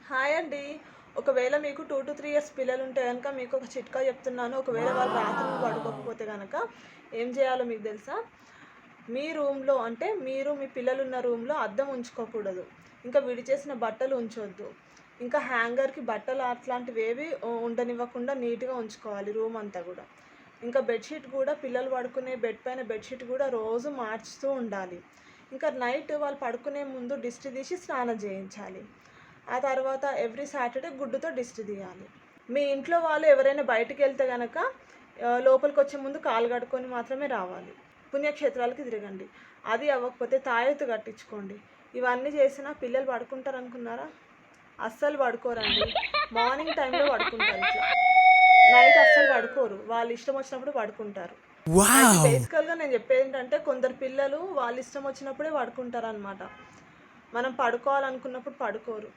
Hi అండి. ఒకవేళ మీకు 2-3 ఇయర్స్ పిల్లలుంటే గనక మీకొక చిట్కా చెప్తున్నాను. ఒకవేళ వాళ్ళు రాత్రులు పడుకోకపోతే గనక ఏం జేయాలో మీకు తెలుసా? మీ రూమ్‌లో అంటే మీరు మీ పిల్లలున్న రూమ్‌లో అద్దం ఉంచుకోకూడదు. ఇంకా విడిచేసిన బట్టలు ఉంచొద్దు. ఇంకా హ్యాంగర్‌కి బట్టలు అట్లాంటివేవి ఉండనివ్వకుండా నీట్‌గా ఉంచుకోవాలి రూమ్ అంతా గూడా. ఇంకా బెడ్‌షీట్ గూడా పిల్లలు పడుకునే బెడ్ పైన బెడ్‌షీట్ గూడా రోజు మార్చుతూ ఉండాలి. ఇంకా నైట్ వాళ్ళు పడుకునే ముందు దిష్టి తీసి స్నానం చేయించాలి. ఆ తర్వాత ఎవ్రీ సాటర్‌డే గుడ్డుతో దిష్టి తీయాలి. మీ ఇంట్లో వాళ్ళు ఎవరైనా బయటికెళ్తే గనక లోపలికొచ్చే ముందు కాళ్ళు కడుక్కొని మాత్రమే రావాలి. పుణ్యక్షేత్రాలకి తిరగండి. అది అవ్వకపోతే తాయెత్తు కట్టించుకోండి. ఇవన్నీ చేసినా పిల్లలు పడుకుంటారనుకున్నారా? అస్సలు పడుకోరండి. మార్నింగ్ టైంలో పడుకుంటారు ఇట్లా. నైట్ అస్సలు పడుకోరు. వాళ్ళ ఇష్టం వచ్చినప్పుడు పడుకుంటారు. అయితే Wow! బేసికల్‌గా నేను చెప్పేదేంటంటే కొందరు పిల్లలు వాళ్ళ ఇష్టం వచ్చినప్పుడే పడుకుంటారనమాట. మనం పడుకోవాలనుకున్నప్పుడు పడుకోరు.